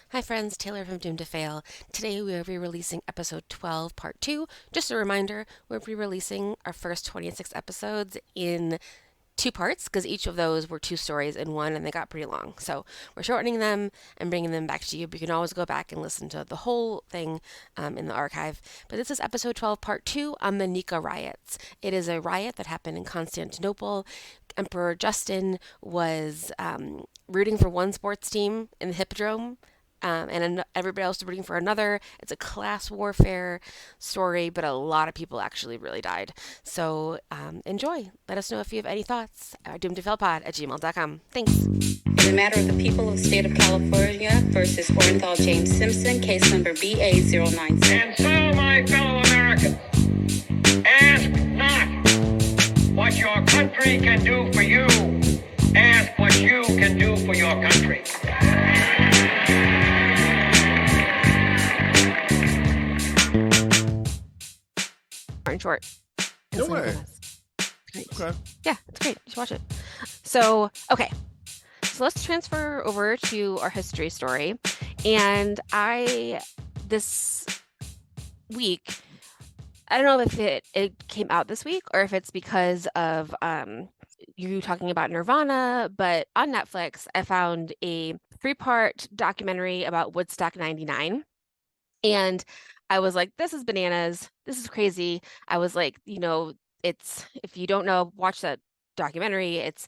Hi friends, Taylor from Doomed to Fail. Today we are re-releasing episode 12, part 2. Just a reminder, we're re-releasing our first 26 episodes in two parts because each of those were two stories in one and they got pretty long. So we're shortening them and bringing them back to you. But you can always go back and listen to the whole thing in the archive. But this is episode 12, part 2 on the Nika Riots. It is a riot that happened in Constantinople. Emperor Justin was rooting for one sports team in the Hippodrome, everybody else is rooting for another. It's a class warfare story, but a lot of people actually really died. So enjoy. Let us know if you have any thoughts. Doomtofailpod@gmail.com. Thanks. In the matter of the people of the state of California versus Orenthal James Simpson, case number BA096. And so, my fellow Americans, ask not what your country can do for you. Ask what you can do for your country. In short. No way. Okay. Yeah, it's great. You should watch it. So, okay. So let's transfer over to our history story. And this week, I don't know if it came out this week or if it's because of you talking about Nirvana, but on Netflix, I found a 3-part documentary about Woodstock 99. And I was like, this is bananas. This is crazy. I was like, it's, if you don't know, watch that documentary. It's,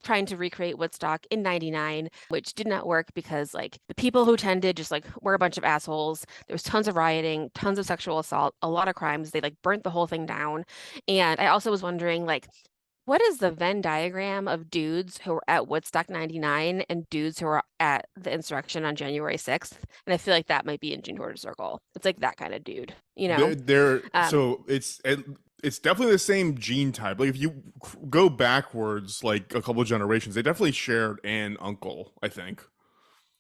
trying to recreate Woodstock in 99, which did not work because like the people who attended just like were a bunch of assholes. There was tons of rioting, tons of sexual assault, a lot of crimes. They like burnt the whole thing down. And I also was wondering like, what is the Venn diagram of dudes who were at Woodstock 99 and dudes who were at the insurrection on January 6th? And I feel like that might be in Gene Jordan's circle. It's like that kind of dude, So it's definitely the same gene type. Like if you go backwards like a couple of generations, they definitely shared an uncle, I think.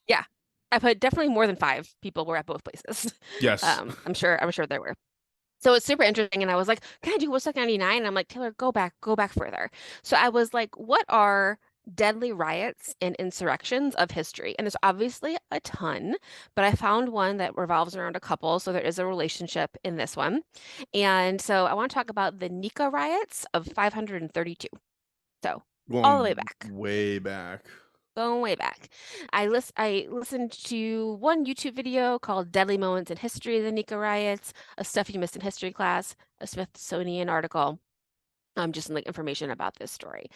Yeah. I put definitely more than 5 people were at both places. Yes. I'm sure there were. So it's super interesting. And I was like, can I do Woodstock 99? And I'm like, Taylor, go back further. So I was like, what are deadly riots and insurrections of history? And there's obviously a ton, but I found one that revolves around a couple. So there is a relationship in this one. And so I want to talk about the Nika riots of 532. So all the way back. Way back. Going way back. I listened to one YouTube video called Deadly Moments in History of the Nika Riots, a Stuff You Missed in History Class, a Smithsonian article, just like information about this story.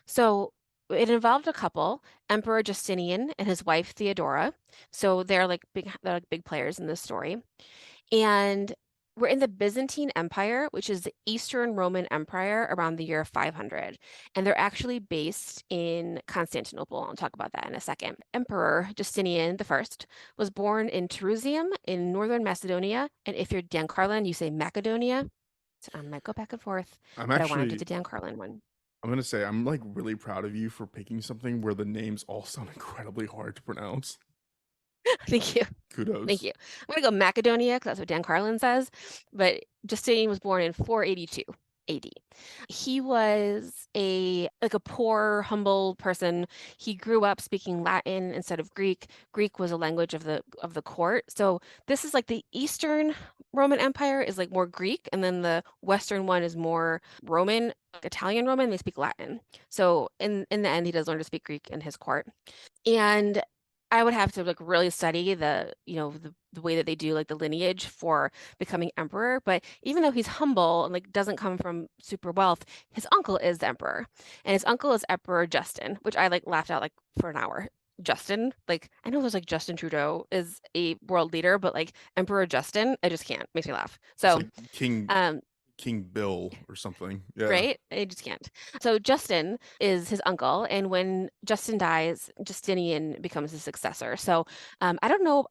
So it involved a couple, Emperor Justinian and his wife Theodora. So they're like big players in this story. And we're in the Byzantine Empire, which is the Eastern Roman Empire around the year 500. And they're actually based in Constantinople. I'll talk about that in a second. Emperor Justinian I was born in Perusium in northern Macedonia. And if you're Dan Carlin, you say Macedonia. So I might go back and forth, but I want to do the Dan Carlin one. I'm going to say, I'm like really proud of you for picking something where the names all sound incredibly hard to pronounce. Thank you. Kudos. Thank you. I'm going to go Macedonia because that's what Dan Carlin says. But Justinian was born in 482 AD. He was a poor, humble person. He grew up speaking Latin instead of Greek. Greek was a language of the court. So this is like the Eastern Roman Empire is like more Greek, and then the Western one is more Roman, like Italian Roman. They speak Latin. So in the end, he does learn to speak Greek in his court. And I would have to like really study the way that they do like the lineage for becoming emperor. But even though he's humble and like doesn't come from super wealth, his uncle is the emperor, and his uncle is Emperor Justin, which I like laughed out like for an hour. Justin, like I know there's like Justin Trudeau is a world leader, but like Emperor Justin, I just can't. Makes me laugh. So like King Bill or something. Yeah. Right? I just can't. So Justin is his uncle, and when Justin dies, Justinian becomes his successor. So I don't know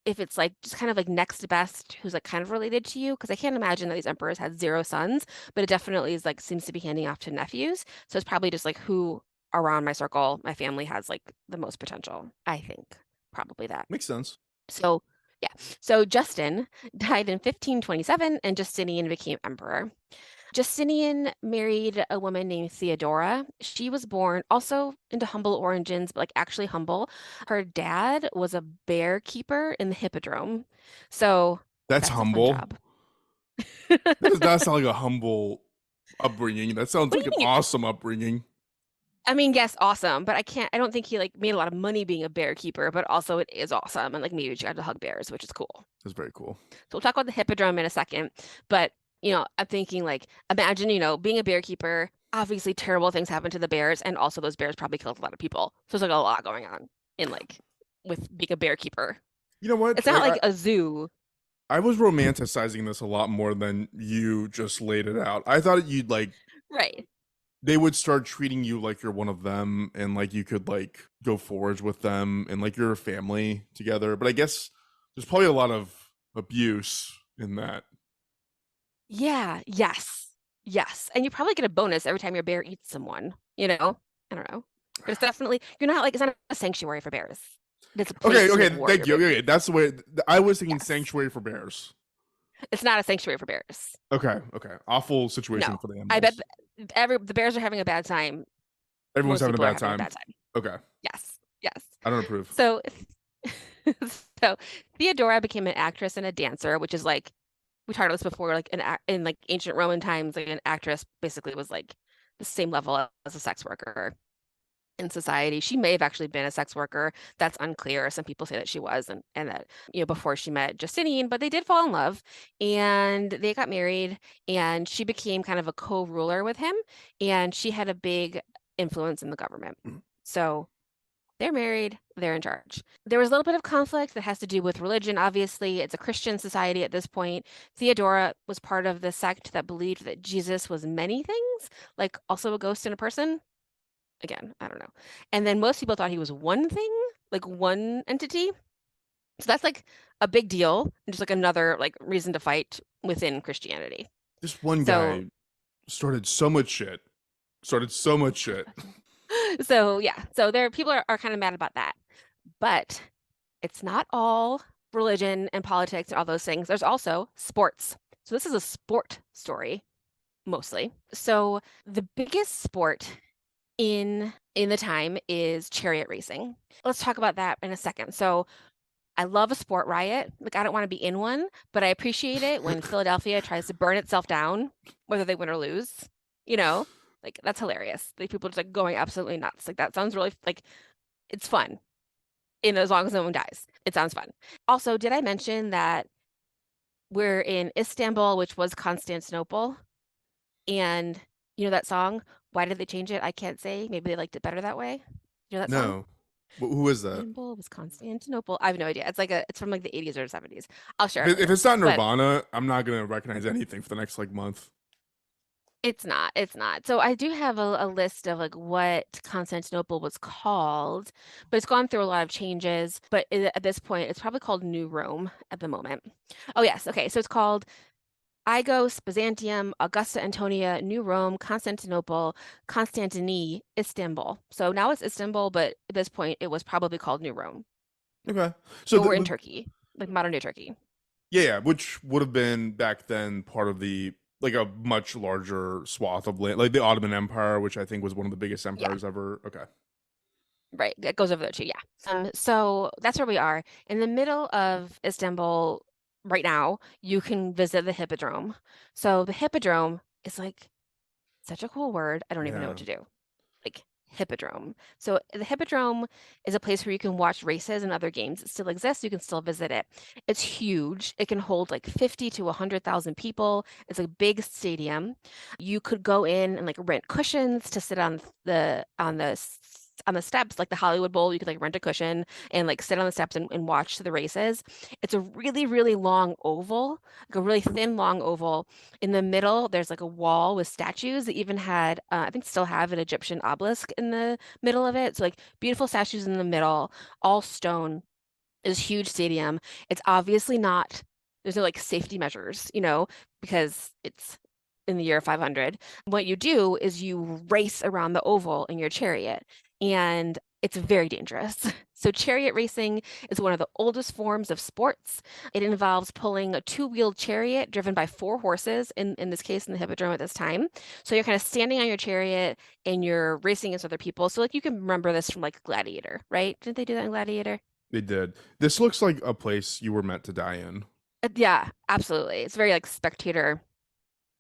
if it's like just kind of like next best who's like kind of related to you, because I can't imagine that these emperors had 0 sons, but it definitely is like seems to be handing off to nephews. So it's probably just like who around my circle, my family has like the most potential. I think probably that. Makes sense. So yeah. So Justin died in 1527 and Justinian became emperor. Justinian married a woman named Theodora. She was born also into humble origins, but like actually humble. Her dad was a bear keeper in the hippodrome. So That's that's a fun humble. job. That does not sound like a humble upbringing. That sounds What like do an you mean? awesome upbringing. I mean, yes, awesome, but I don't think he like made a lot of money being a bear keeper, but also it is awesome. And like maybe you got to hug bears, which is cool. That's very cool. So we'll talk about the hippodrome in a second. But, I'm thinking like, imagine, being a bear keeper, obviously terrible things happen to the bears, and also those bears probably killed a lot of people. So there's like a lot going on in like with being a bear keeper. You know what? It's not like a zoo. I was romanticizing this a lot more than you just laid it out. I thought you'd like Right. they would start treating you like you're one of them and like you could like go forage with them and like you're a family together. But I guess there's probably a lot of abuse in that. Yeah, yes. Yes. And you probably get a bonus every time your bear eats someone, I don't know. But it's definitely you're not like it's not a sanctuary for bears. It's a place Okay, to like thank you. warrior. Okay, that's the way I was thinking. Yes. Sanctuary for bears. It's not a sanctuary for bears. Okay. Awful situation No. for the I bet animals. the bears are having a bad time. Everyone's Most having a people are bad having a time. bad time. Okay. Yes. Yes. I don't approve. So so Theodora became an actress and a dancer, which is like we talked about this before, like in like ancient Roman times, like an actress basically was like the same level as a sex worker in society. She may have actually been a sex worker. That's unclear. Some people say that she was and that, before she met Justinian, but they did fall in love and they got married and she became kind of a co-ruler with him and she had a big influence in the government. So they're married, they're in charge. There was a little bit of conflict that has to do with religion. Obviously, it's a Christian society at this point. Theodora was part of the sect that believed that Jesus was many things, like also a ghost and a person. Again, I don't know. And then most people thought he was one thing, like one entity. So that's like a big deal, and just like another like reason to fight within Christianity. This one guy started so much shit. So yeah, so there people are kind of mad about that. But it's not all religion and politics and all those things. There's also sports. So this is a sport story mostly. So the biggest sport in the time is chariot racing. Let's talk about that in a second. So I love a sport riot. Like I don't want to be in one, but I appreciate it when Philadelphia tries to burn itself down, whether they win or lose. Like that's hilarious. Like people just like going absolutely nuts. Like that sounds really like it's fun. As long as no one dies. It sounds fun. Also, did I mention that we're in Istanbul, which was Constantinople? And you know that song? Why did they change it? I can't say. Maybe they liked it better that way. You know that song? No. Who is that? Istanbul was Constantinople. I have no idea. It's from like the 80s or 70s. I'll share If it. it's not Nirvana, I'm not gonna recognize anything for the next like month. It's not. It's not. So I do have a list of like what Constantinople was called, but it's gone through a lot of changes. But at this point, it's probably called New Rome at the moment. Oh yes. Okay. So it's called Igos, Byzantium, Augusta Antonia, New Rome, Constantinople, Constantini, Istanbul. So now it's Istanbul, but at this point it was probably called New Rome. Okay. So we're in Turkey, like modern day Turkey. Yeah, which would have been back then part of the like a much larger swath of land, like the Ottoman Empire, which I think was one of the biggest empires ever. Okay. Right. It goes over there too. Yeah. So that's where we are. In the middle of Istanbul right now, you can visit the Hippodrome. So the Hippodrome is like such a cool word. I don't even know what to do. Like Hippodrome. So the Hippodrome is a place where you can watch races and other games that still exist. You can still visit it. It's huge. It can hold like 50 to 100,000 people. It's a big stadium. You could go in and like rent cushions to sit on the steps, like the Hollywood Bowl. You could like rent a cushion and like sit on the steps and watch the races. It's a really, really long oval, like a really thin, long oval. In the middle, there's like a wall with statues that even had, I think still have an Egyptian obelisk in the middle of it. So like beautiful statues in the middle, all stone. This huge stadium. It's obviously not, there's no like safety measures, because it's in the year 500. What you do is you race around the oval in your chariot. And It's very dangerous. So chariot racing is one of the oldest forms of sports. It involves pulling a two-wheeled chariot driven by four horses, in this case in the hippodrome at this time. So you're kind of standing on your chariot and you're racing against other people. So like you can remember this from like Gladiator, right? Didn't they do that in Gladiator? They did. This looks like a place you were meant to die in. Yeah, absolutely. It's very like spectator,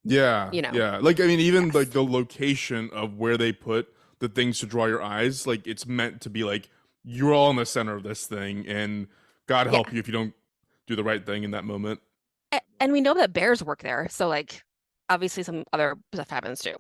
Yeah, you know. yeah. Like I mean, even Yes. like the location of where they put the things to draw your eyes, like it's meant to be like you're all in the center of this thing, and God Yeah. help you if you don't do the right thing in that moment. And we know that bears work there. So like obviously some other stuff happens too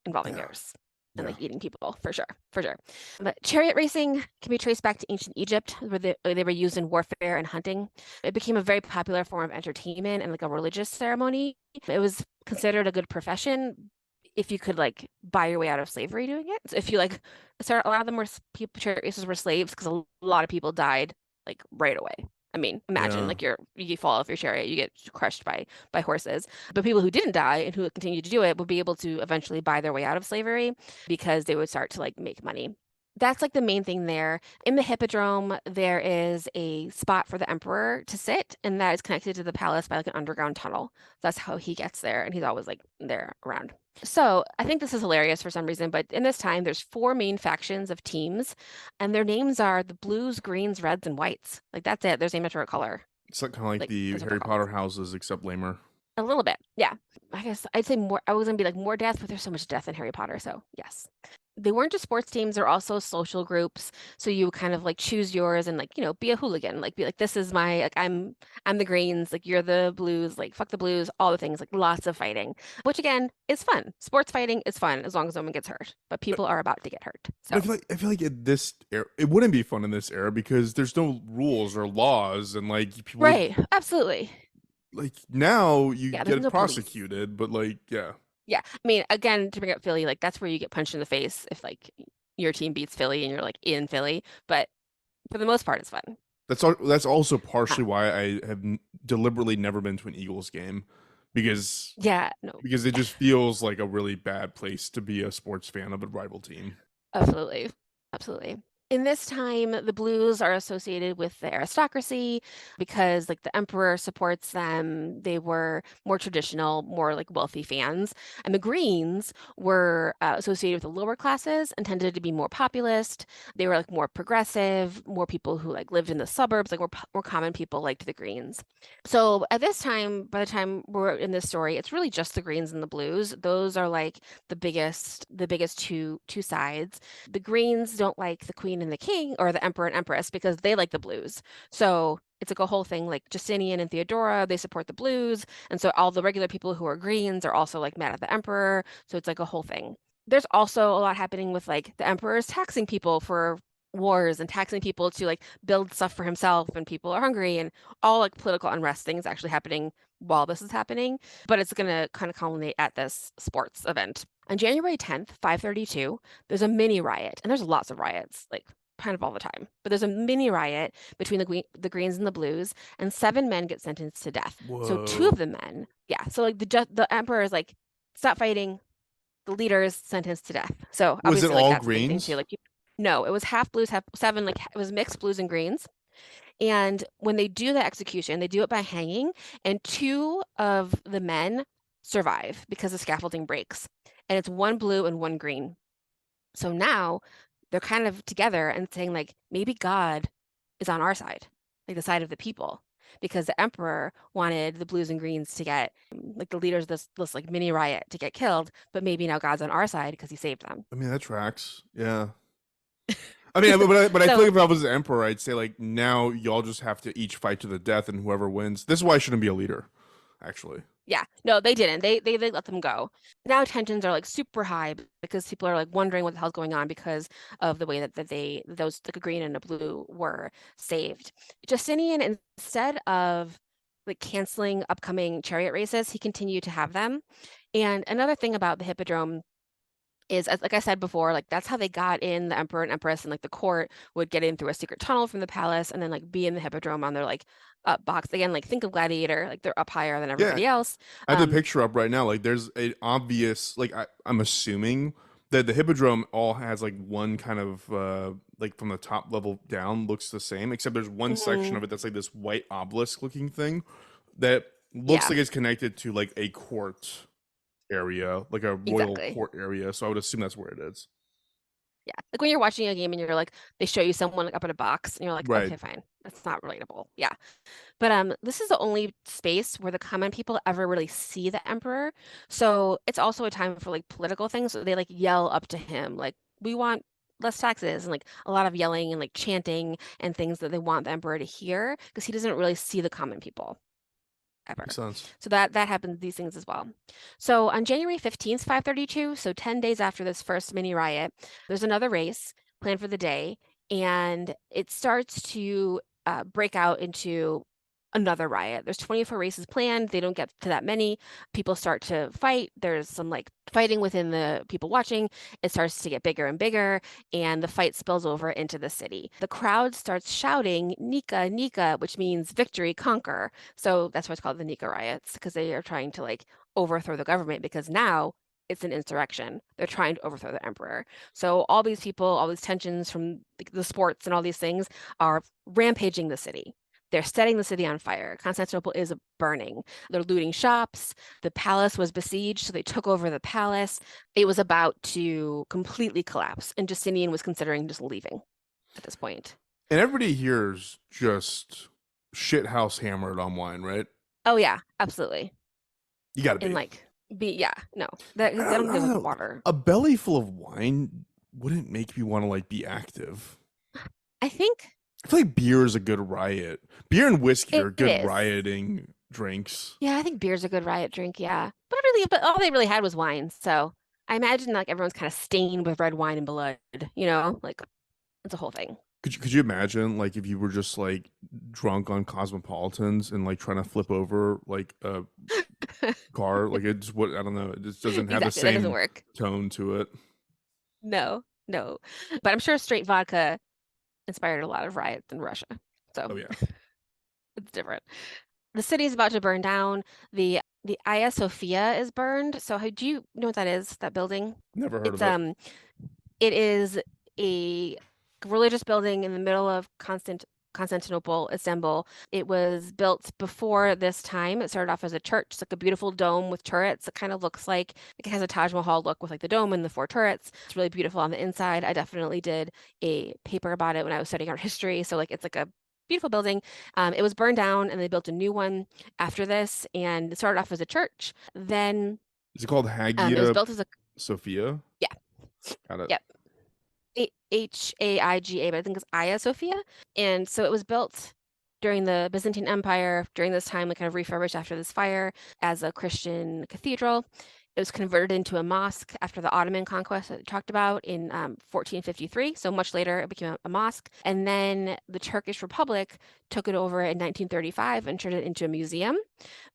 involving Yeah, bears and yeah. like eating people for sure, for sure. But chariot racing can be traced back to ancient Egypt, where they were used in warfare and hunting. It became a very popular form of entertainment and like a religious ceremony. It was considered a good profession if you could like buy your way out of slavery doing it. So if you like, so a lot of them were people, chariot racers were slaves because a lot of people died like right away. I mean, imagine Yeah. like you fall off your chariot, you get crushed by horses. But people who didn't die and who continued to do it would be able to eventually buy their way out of slavery because they would start to like make money. That's like the main thing there. In the hippodrome, there is a spot for the emperor to sit, and that is connected to the palace by like an underground tunnel. That's how he gets there, and he's always like there around. So I think this is hilarious for some reason, but in this time, there's four main factions of teams, and their names are the blues, greens, reds, and whites. Like that's it. There's named after a color. It's like kind of like Like the that's what they're Harry called. Potter houses, except lamer. A little bit, yeah. I guess I'd say more. I was gonna be like more death, but there's so much death in Harry Potter, so yes. They weren't just sports teams, they're also social groups. So you kind of like choose yours and like, be a hooligan. Like be like, this is my like I'm the greens, like you're the blues, like fuck the blues, all the things, like lots of fighting. Which again is fun. Sports fighting is fun as long as no one gets hurt. But But, people are about to get hurt. but So I feel like at this era, it wouldn't be fun in this era because there's no rules or laws, and like people would right, absolutely. like now you Yeah, there's get no police. prosecuted, but like yeah. Yeah. I mean, again, to bring up Philly, like that's where you get punched in the face if like your team beats Philly and you're like in Philly. But for the most part, it's fun. That's also Uh, partially why I have deliberately never been to an Eagles game because yeah, no, because it just feels like a really bad place to be a sports fan of a rival team. absolutely. Absolutely. In this time, the blues are associated with the aristocracy because like the emperor supports them. They were more traditional, more like wealthy fans. And the greens were associated with the lower classes and tended to be more populist. They were like more progressive, more people who like lived in the suburbs, like more common people liked the greens. So at this time, by the time we're in this story, it's really just the greens and the blues. Those are like the biggest two sides. The Greens don't like the Queen and the King or the Emperor and Empress because they like the blues. So it's like a whole thing like Justinian and Theodora, they support the blues. And so all the regular people who are Greens are also like mad at the Emperor. So it's like a whole thing. There's also a lot happening with like the Emperor's taxing people for wars and taxing people to like build stuff for himself and people are hungry and all like political unrest things actually happening while this is happening, but it's going to kind of culminate at this sports event. On January 10th, 532, there's a mini riot, and there's lots of riots, like kind of all the time. But there's a mini riot between the Greens and the Blues, and seven men get sentenced to death. So two Whoa. of the men, yeah. So like the emperor is like, stop fighting. The leaders sentenced to death. So Was it obviously, like all that's a big thing too. greens? Like, no, it was half blues, half seven. Like it was mixed blues and greens. And when they do the execution, they do it by hanging, and two of the men survive because the scaffolding breaks. And it's one blue and one green. So now they're kind of together and saying, like, maybe God is on our side, like the side of the people, because the emperor wanted the blues and greens to get, like, the leaders of this like mini riot to get killed, but maybe now God's on our side because he saved them. I mean that tracks. Yeah. I mean, but I feel So like if I was the emperor, I'd say like now y'all just have to each fight to the death, and whoever wins. This is why I shouldn't be a leader, actually. yeah, no, they didn't. They let them go. Now tensions are like super high because people are like wondering what the hell's going on because of the way that those like a green and a blue were saved. Justinian, instead of like canceling upcoming chariot races, he continued to have them. And another thing about the hippodrome is, like I said before, like that's how they got in. The emperor and empress and like the court would get in through a secret tunnel from the palace and then like be in the hippodrome on their like up box again. Like think of Gladiator, like they're up higher than Yeah, everybody else. I have the Um, picture up right now. Like there's an obvious like I'm assuming The hippodrome all has like one kind of like from the top level down looks the same, except there's one section of it that's like this white obelisk looking thing that looks Yeah, like it's connected to like a court area, like a royal exactly. court area. So I would assume that's where it is. Yeah. Like when you're watching a game and you're like, they show you someone like up in a box and you're like, Right. okay, fine. That's not relatable. Yeah. But this is the only space where the common people ever really see the emperor. So it's also a time for like political things. So they like yell up to him, like, we want less taxes, and like a lot of yelling and like chanting and things that they want the emperor to hear because he doesn't really see the common people ever. Makes sense. So that happens, these things as well. So on January 15th, 532, so 10 days after this first mini riot, there's another race planned for the day, and it starts to break out into another riot. There's 24 races planned. They don't get to that many. People start to fight. There's some like fighting within the people watching. It starts to get bigger and bigger, and the fight spills over into the city. The crowd starts shouting, Nika, Nika, which means victory, conquer. So that's why it's called the Nika Riots, because they are trying to like overthrow the government because now it's an insurrection. They're trying to overthrow the emperor. So all these people, all these tensions from the sports and all these things are rampaging the city. They're setting the city on fire. Constantinople is burning. They're looting shops. The palace was besieged, so they took over the palace. It was about to completely collapse, and Justinian was considering just leaving at this point. And everybody here's just shithouse hammered on wine, right? Oh yeah, absolutely. You gotta be. And like, yeah, no, they don't give like water. A belly full of wine wouldn't make me want to like be active. I think I feel like beer is a good riot. Beer and whiskey it are good is. rioting drinks. Yeah, I think beer's a good riot drink. Yeah, but all they really had was wine. So I imagine like everyone's kind of stained with red wine and blood. You know, like it's a whole thing. Could you imagine like if you were just like drunk on Cosmopolitans and like trying to flip over like a car? Like it's what I don't know. It just doesn't have Exactly, the that doesn't same work. tone to it. No, no. But I'm sure straight vodka inspired a lot of riots in Russia. So Oh yeah, it's different. The city is about to burn down. The Hagia Sophia is burned. So do you know what that is? That building? never heard It's of it. it is a religious building in the middle of Constantinople, Istanbul. It was built before this time. It started off as a church. It's like a beautiful dome with turrets. It kind of looks like it has a Taj Mahal look with like the dome and the four turrets. It's really beautiful on the inside. I definitely did a paper about it when I was studying art history. So like it's like a beautiful building. It was burned down and they built a new one after this, and it started off as a church. Then Is it called it was Hagia built as a Sophia? yeah. Got it. Yep. Haiga, but I think it's Hagia Sophia. And so it was built during the Byzantine Empire, during this time, like kind of refurbished after this fire as a Christian cathedral. It was converted into a mosque after the Ottoman conquest that we talked about in 1453. So much later, it became a mosque. And then the Turkish Republic took it over in 1935 and turned it into a museum.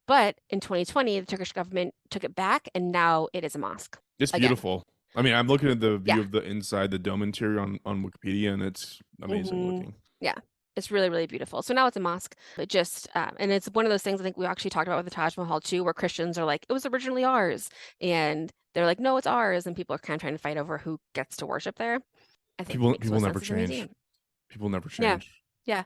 But in 2020, the Turkish government took it back, and now it is a mosque. It's Again. beautiful. I mean, I'm looking at the view Yeah. of the inside, the dome interior on Wikipedia, and it's amazing Mhm. looking. Yeah, it's really, really beautiful. So now it's a mosque, but just, and it's one of those things I think we actually talked about with the Taj Mahal too, where Christians are like, it was originally ours. And they're like, no, it's ours. And people are kind of trying to fight over who gets to worship there. I think it makes People most never sense as a change. museum. People never Yeah. change. Yeah.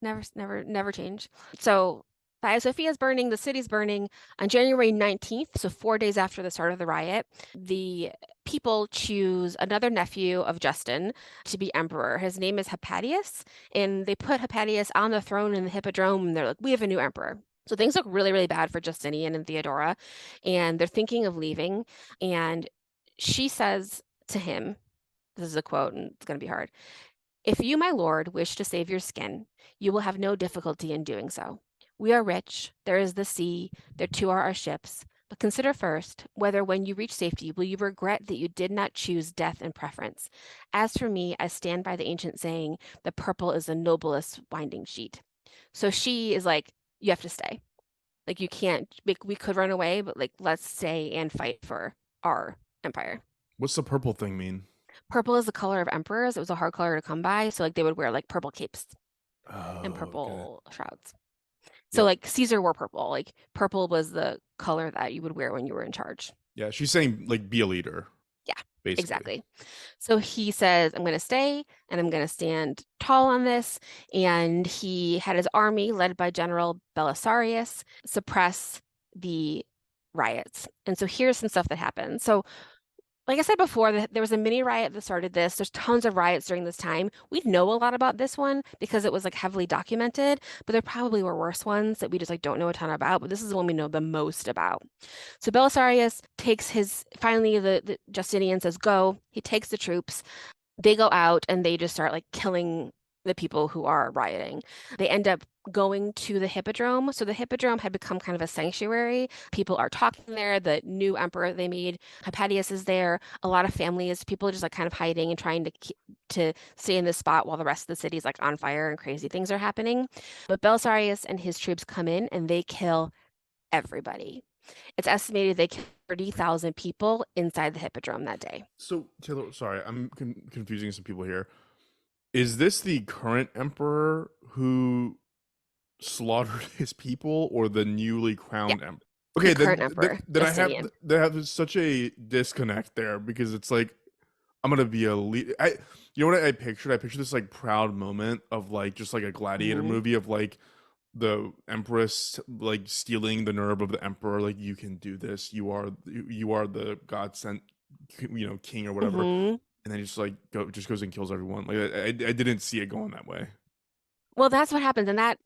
Never change. So Hagia Sophia is burning, the city's burning. On January 19th, so 4 days after the start of the riot, the people choose another nephew of Justin to be emperor. His name is Hypatius, and they put Hypatius on the throne in the Hippodrome, and they're like, we have a new emperor. So things look really, really bad for Justinian and Theodora, and they're thinking of leaving. And she says to him, this is a quote, and it's going to be hard. If you, my lord, wish to save your skin, you will have no difficulty in doing so. We are rich, there is the sea, there too are our ships. But consider first whether when you reach safety will you regret that you did not choose death in preference. As for me, I stand by the ancient saying, the purple is the noblest winding sheet. So she is like, you have to stay. Like you can't, we could run away, but like let's stay and fight for our empire. What's the purple thing mean? Purple is the color of emperors. It was a hard color to come by. So like they would wear like purple capes Oh, and okay. purple shrouds. So Yep. like Caesar wore purple. Like purple was the color that you would wear when you were in charge. Yeah, she's saying like be a leader. Yeah. basically. Exactly. So he says, I'm going to stay and I'm going to stand tall on this. And he had his army, led by General Belisarius, suppress the riots. And so here's some stuff that happened. So like I said before, there was a mini riot that started this. There's tons of riots during this time. We know a lot about this one because it was like heavily documented, but there probably were worse ones that we just like don't know a ton about. But this is the one we know the most about. So Belisarius takes finally the Justinian says go. He takes the troops. They go out and they just start like killing the people who are rioting. They end up going to the Hippodrome. So the Hippodrome had become kind of a sanctuary. People are talking there. The new emperor they made, Hypatius, is there. A lot of families, people are just like kind of hiding and trying to stay in this spot while the rest of the city is like on fire and crazy things are happening. But Belisarius and his troops come in and they kill everybody. It's estimated they killed 30,000 people inside the Hippodrome that day. So, Taylor, sorry, I'm confusing some people here. Is this the current emperor who slaughtered his people, or the newly crowned emperor? Okay, the current emperor, then I have such a disconnect there, because it's like I'm gonna be a lead. You know what I pictured? I pictured this like proud moment of like just like a gladiator movie of like the empress like stealing the nerve of the emperor, like, you can do this, you are the god sent king or whatever. And then he just like goes and kills everyone. Like I didn't see it going that way. Well, that's what happens. And that,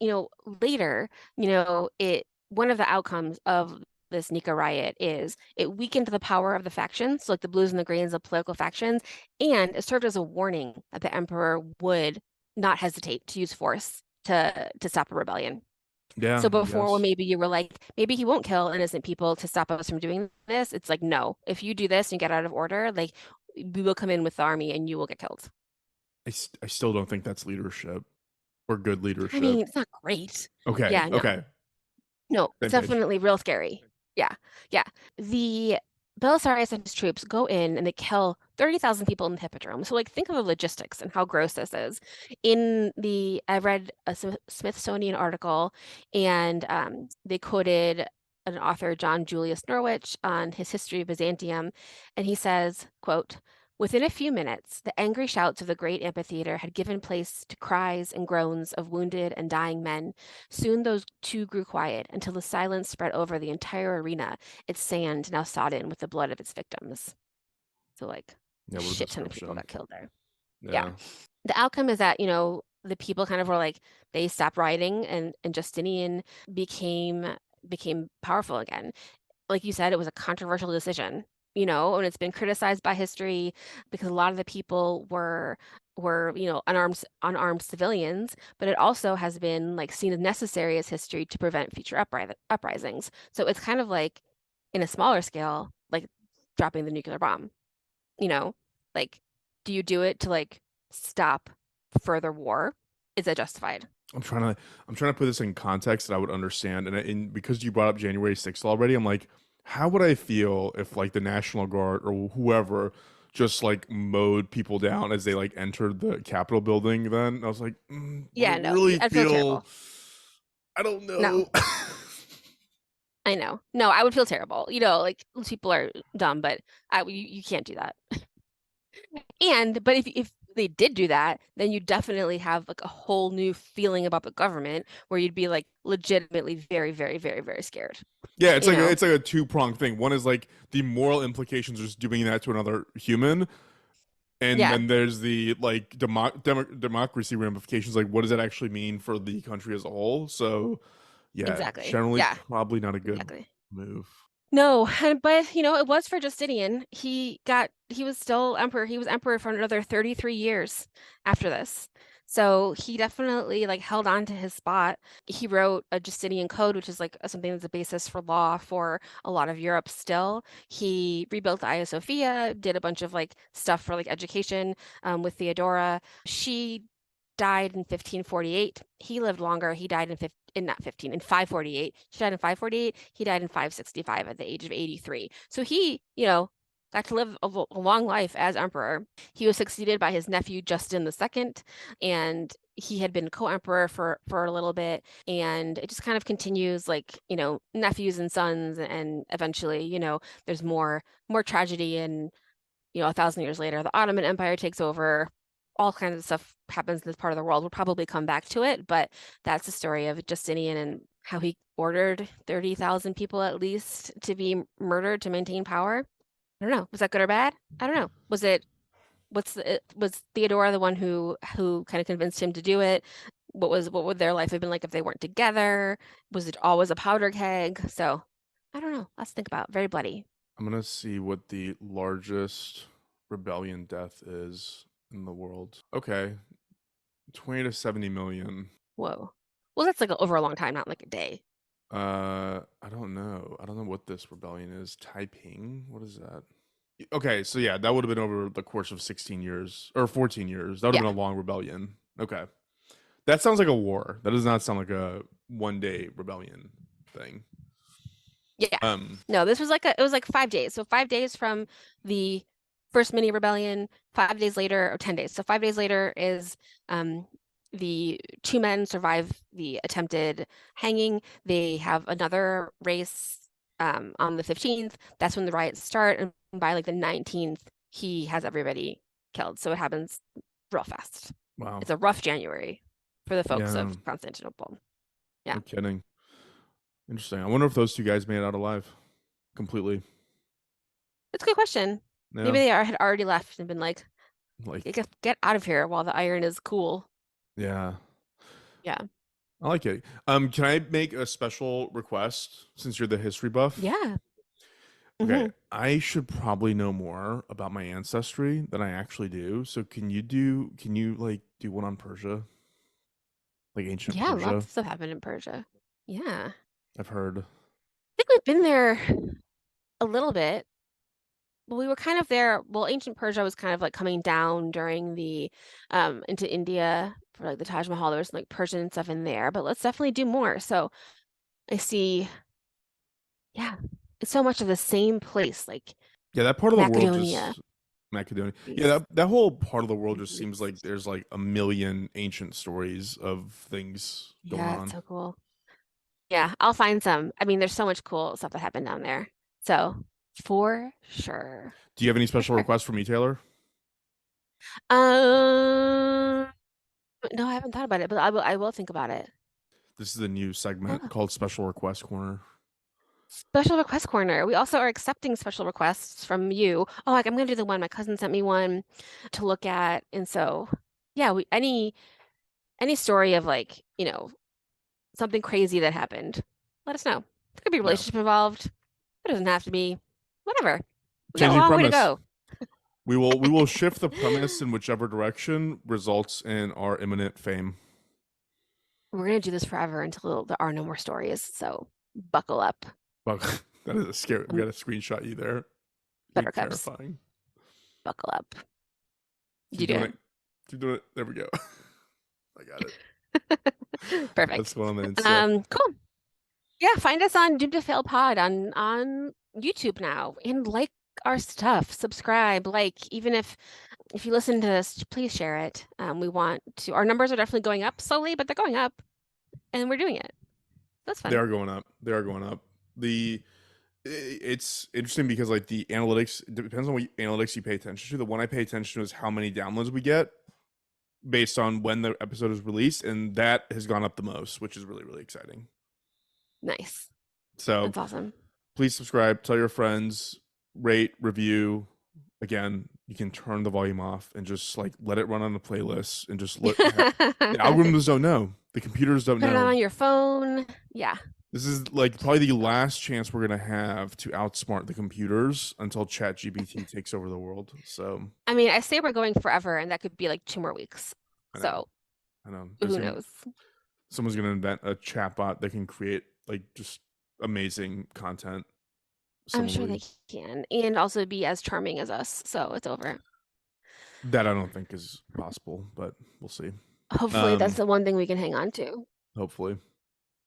later, one of the outcomes of this Nika riot is it weakened the power of the factions, so like the blues and the greens of political factions, and it served as a warning that the emperor would not hesitate to use force to stop a rebellion. Yeah. So before, when maybe you were like, maybe he won't kill innocent people to stop us from doing this, it's like, no, if you do this and get out of order, like, we will come in with the army and you will get killed. I still don't think that's leadership or good leadership. I mean, it's not great. Okay. Yeah, no. Okay. No, it's definitely real scary. Yeah. Yeah. The Belisarius and his troops go in and they kill 30,000 people in the Hippodrome. So like think of the logistics and how gross this is. I read a Smithsonian article, and they quoted an author, John Julius Norwich, on his history of Byzantium, and he says, quote, "Within a few minutes, the angry shouts of the great amphitheater had given place to cries and groans of wounded and dying men. Soon those too grew quiet until the silence spread over the entire arena, its sand now sodden with the blood of its victims." So like a shit ton of people got killed there. Yeah. The outcome is that, the people kind of were like, they stopped rioting, and Justinian became powerful again. Like you said, it was a controversial decision, and it's been criticized by history because a lot of the people were unarmed civilians, but it also has been like seen as necessary as history to prevent future uprisings. So it's kind of like, in a smaller scale, like dropping the nuclear bomb. Like, do you do it to like stop further war? Is that justified? I'm trying to put this in context that I would understand, and because you brought up January 6th already, I'm like, how would I feel if like the National Guard or whoever just like mowed people down as they like entered the Capitol building? Then I was like, yeah, no, really I'd feel terrible. I don't know. No. I know. No, I would feel terrible. Like, those people are dumb, but you can't do that. But if they did do that, then you definitely have like a whole new feeling about the government where you'd be like legitimately very, very, very, very scared. Yeah, it's like a two-pronged thing. One is like the moral implications of just doing that to another human, and then there's the like democracy ramifications. Like, what does that actually mean for the country as a whole? So, yeah, exactly. Generally, probably not a good move. No, but it was for Justinian. He was still emperor. He was emperor for another 33 years after this. So he definitely like held on to his spot. He wrote a Justinian Code, which is like something that's a basis for law for a lot of Europe still. He rebuilt the Hagia Sophia, did a bunch of like stuff for like education with Theodora. She died in 1548. He lived longer. He died in 548. She died in 548. He died in 565 at the age of 83. So he, got to live a long life as emperor. He was succeeded by his nephew Justin II, and he had been co-emperor for a little bit, and it just kind of continues like, nephews and sons, and eventually, there's more tragedy and 1,000 years later, the Ottoman Empire takes over. All kinds of stuff happens in this part of the world. We'll probably come back to it, but that's the story of Justinian and how he ordered 30,000 people at least to be murdered to maintain power. I don't know. Was that good or bad? I don't know. Was Theodora the one who kind of convinced him to do it? What would their life have been like if they weren't together? Was it always a powder keg? So I don't know. Let's think about. Very bloody. I'm gonna see what the largest rebellion death is in the world. Okay, 20 to 70 million. Whoa. Well, that's like over a long time, not like a day. I don't know. I don't know what this rebellion is. Taiping? What is that? Okay, so yeah, that would have been over the course of 16 years or 14 years. That would have been a long rebellion. Okay. That sounds like a war. That does not sound like a one-day rebellion thing. Yeah. No, this was it was like 5 days. So 5 days from the first mini rebellion, 5 days later, or 10 days. So 5 days later is the two men survive the attempted hanging. They have another race on the 15th. That's when the riots start. And by like the 19th, he has everybody killed. So it happens real fast. Wow. It's a rough January for the folks of Constantinople. Yeah. No kidding. Interesting. I wonder if those two guys made it out alive completely. It's a good question. Yeah. Maybe they had already left and been like get out of here while the iron is cool. Yeah. Yeah. I like it. Can I make a special request since you're the history buff? Yeah. Okay. I should probably know more about my ancestry than I actually do. So can you do one on Persia? Like ancient Persia? Yeah, lots of stuff happened in Persia. Yeah. I've heard. I think we've been there a little bit. Well, we were kind of there. Well, ancient Persia was kind of like coming down during the into India for like the Taj Mahal. There was like Persian stuff in there, but let's definitely do more. So I see, yeah, it's so much of the same place, like that part of the world just Macedonia. Yeah, that whole part of the world just seems like there's like a million ancient stories of things going on. Yeah, it's so cool. Yeah, I'll find some. I mean, there's so much cool stuff that happened down there. So for sure. Do you have any special requests for me, Taylor? No, I haven't thought about it, but I will think about it. This is a new segment called Special Request Corner. Special Request Corner. We also are accepting special requests from you. Oh, like I'm gonna do the one my cousin sent me one to look at, and so yeah, any story of like something crazy that happened, let us know. There could be a relationship involved. It doesn't have to be. Whatever. We got a long way to go. We will shift the premise in whichever direction results in our imminent fame. We're gonna do this forever until there are no more stories. So buckle up. Well, that is a scary. We got to screenshot you there. Buttercups. Terrifying. Buckle up. Keep doing it. Keep doing it. There we go. I got it. Perfect. That's what I'm in. Cool. Yeah, find us on Doomed to Fail Pod on YouTube now, and like our stuff. Subscribe, even if you listen to this, please share it. We want to. Our numbers are definitely going up slowly, but they're going up, and we're doing it. That's fun. They are going up. It's interesting because like the analytics, it depends on what analytics you pay attention to. The one I pay attention to is how many downloads we get based on when the episode is released, and that has gone up the most, which is really, really exciting. Nice. So that's awesome. Please subscribe, tell your friends, rate, review. Again, you can turn the volume off and just like let it run on the playlist and just let the algorithms don't know. The computers don't know. Put it on your phone. Yeah. This is like probably the last chance we're gonna have to outsmart the computers until ChatGPT takes over the world. So I mean, I say we're going forever, and that could be like 2 more weeks. So I know. Who knows? Someone's gonna invent a chatbot that can create like just amazing content. I'm sure they can, and also be as charming as us. So it's over. That I don't think is possible, but we'll see. Hopefully, that's the one thing we can hang on to. Hopefully.